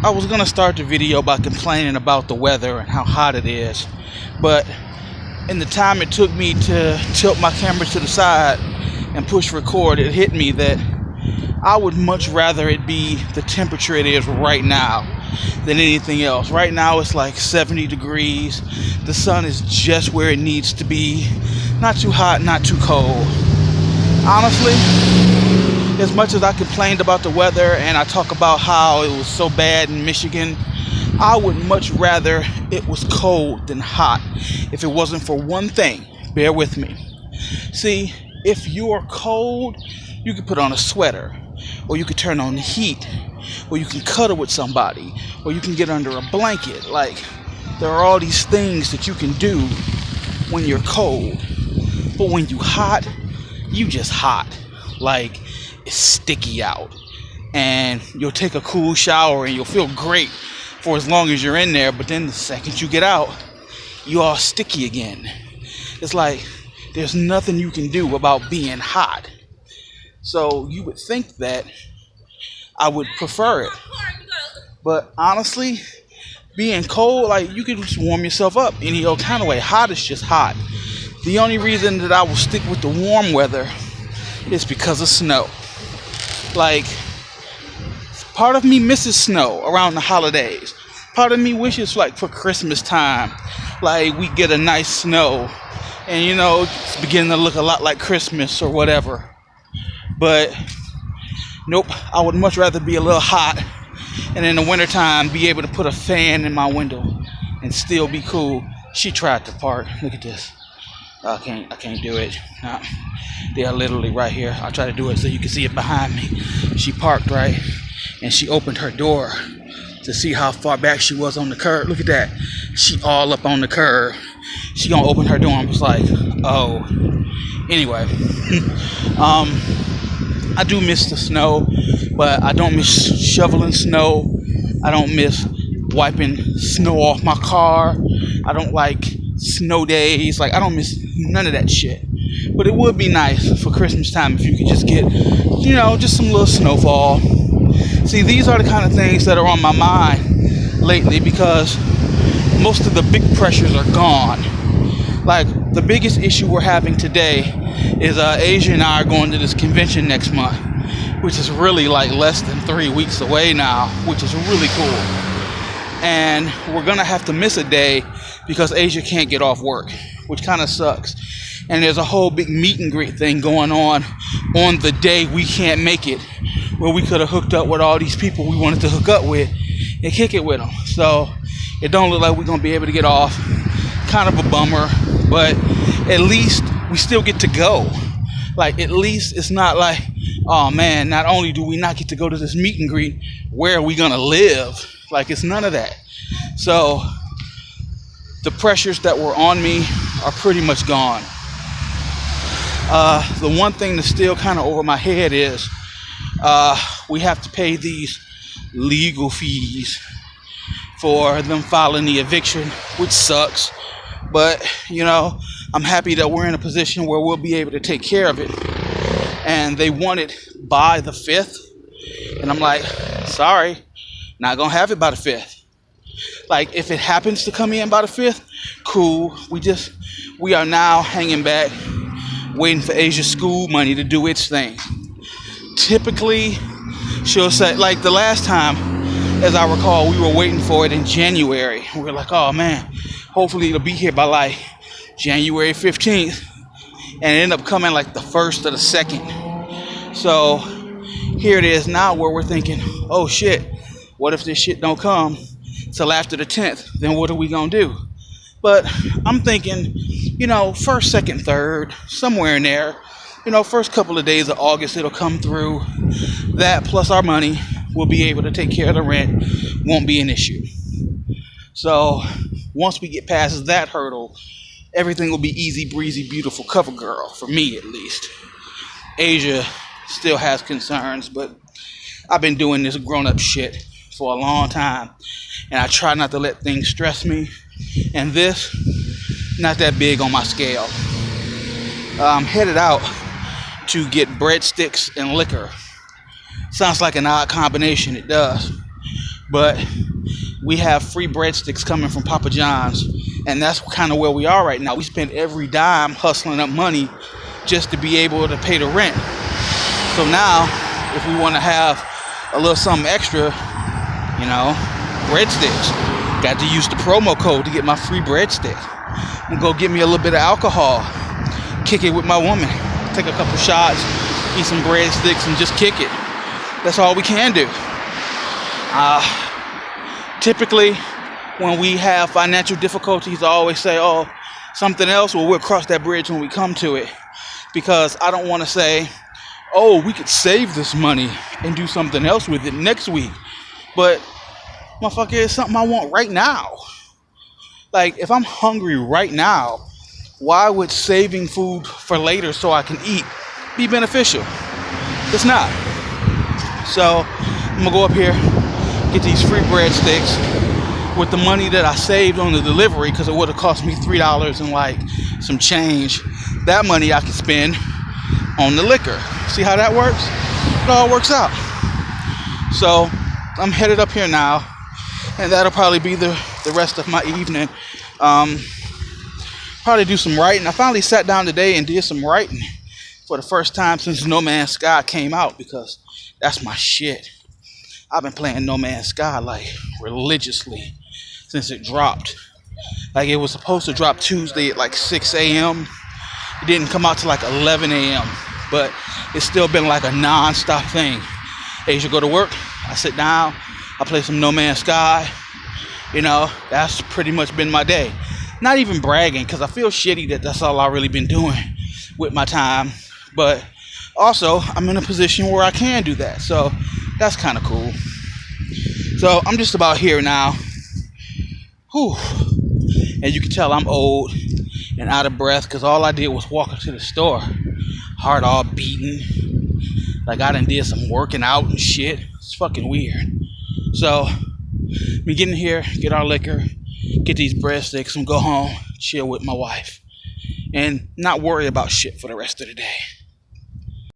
I was gonna start the video by complaining about the weather and how hot it is, but in the time it took me to tilt my camera to the side and push record, it hit me that I would much rather it be the temperature it is right now than anything else. Right now it's like 70 degrees. The sun is just where it needs to be. Not too hot, not too cold. Honestly, as much as I complained about the weather and I talk about how it was so bad in Michigan, I would much rather it was cold than hot if it wasn't for one thing. Bear with me. See, if you're cold, you can put on a sweater, or you could turn on the heat, or you can cuddle with somebody, or you can get under a blanket. Like, there are all these things that you can do when you're cold. But when you hot, you just hot. Like, it's sticky out. And you'll take a cool shower and you'll feel great for as long as you're in there. But then the second you get out, you all sticky again. It's like there's nothing you can do about being hot. So you would think that I would prefer it. But honestly, being cold, like, you can just warm yourself up any old kind of way. Hot is just hot. The only reason that I will stick with the warm weather is because of snow. Like, part of me misses snow around the holidays. Part of me wishes, like, for Christmas time, like, we get a nice snow and, you know, it's beginning to look a lot like Christmas or whatever. But nope, I would much rather be a little hot and in the wintertime be able to put a fan in my window and still be cool. She tried to park. Look at this. I can't do it. No, they are literally right here. I'll try to do it so you can see it behind me. She parked right, and she opened her door to see how far back she was on the curb. Look at that. She all up on the curb. She gonna open her door and was like, oh. Anyway, I do miss the snow, but I don't miss shoveling snow. I don't miss wiping snow off my car. I don't like snow days. Like, I don't miss none of that shit. But it would be nice for Christmas time if you could just get, you know, just some little snowfall. See, these are the kind of things that are on my mind lately because most of the big pressures are gone. Like, the biggest issue we're having today is Asia and I are going to this convention next month, which is really like less than 3 weeks away now, which is really cool. And we're gonna have to miss a day because Asia can't get off work, which kind of sucks. And there's a whole big meet and greet thing going on the day we can't make it, where we could have hooked up with all these people we wanted to hook up with and kick it with them. So it don't look like we're gonna be able to get off. Kind of a bummer, but at least we still get to go. Like, at least it's not like, oh man, not only do we not get to go to this meet and greet, where are we gonna live? Like, it's none of that. So the pressures that were on me are pretty much gone. The one thing that's still kind of over my head is we have to pay these legal fees for them filing the eviction, which sucks. But, you know, I'm happy that we're in a position where we'll be able to take care of it. And they want it by the 5th. And I'm like, sorry, not gonna have it by the 5th. Like, if it happens to come in by the 5th, cool. We are now hanging back, waiting for Asia's school money to do its thing. Typically, she'll say, like the last time, as I recall, we were waiting for it in January. We were like, oh man, hopefully it'll be here by like January 15th. And it ended up coming like the 1st or the 2nd. So here it is now where we're thinking, oh shit, what if this shit don't come till after the 10th? Then what are we gonna do? But I'm thinking, you know, 1st, 2nd, 3rd, somewhere in there, you know, first couple of days of August, it'll come through. That plus our money, we'll be able to take care of the rent. Won't be an issue. So once we get past that hurdle, everything will be easy breezy, beautiful cover girl, for me at least. Asia still has concerns, but I've been doing this grown-up shit for a long time, and I try not to let things stress me. And this, not that big on my scale. I'm headed out to get breadsticks and liquor. Sounds like an odd combination, it does. But we have free breadsticks coming from Papa John's, and that's kind of where we are right now. We spend every dime hustling up money just to be able to pay the rent. So now, if we want to have a little something extra, you know, breadsticks, got to use the promo code to get my free breadstick. I'm gonna go get me a little bit of alcohol, kick it with my woman, take a couple shots, eat some breadsticks, and just kick it. That's all we can do. Typically, when we have financial difficulties, I always say, oh, something else, well, we'll cross that bridge when we come to it. Because I don't want to say, oh, we could save this money and do something else with it next week. But, motherfucker, it's something I want right now. Like, if I'm hungry right now, why would saving food for later so I can eat be beneficial? It's not. So, I'm going to go up here, get these free breadsticks with the money that I saved on the delivery, because it would have cost me $3 and like some change. That money I can spend on the liquor. See how that works? It all works out. So I'm headed up here now, and that'll probably be the rest of my evening. Probably do some writing. I finally sat down today and did some writing for the first time since No Man's Sky came out, because that's my shit. I've been playing No Man's Sky like religiously since it dropped. Like, it was supposed to drop Tuesday at like 6 a.m. It didn't come out till like 11 a.m. But it's still been like a non-stop thing. I usually go to work, I sit down, I play some No Man's Sky. You know, that's pretty much been my day. Not even bragging, because I feel shitty that that's all I've really been doing with my time. But also, I'm in a position where I can do that. So that's kind of cool. So I'm just about here now. Whew. And you can tell I'm old and out of breath, because all I did was walk into the store. Heart all beating. Like I done did some working out and shit. It's fucking weird. So, me getting here, get our liquor, get these breadsticks, and go home, chill with my wife, and not worry about shit for the rest of the day.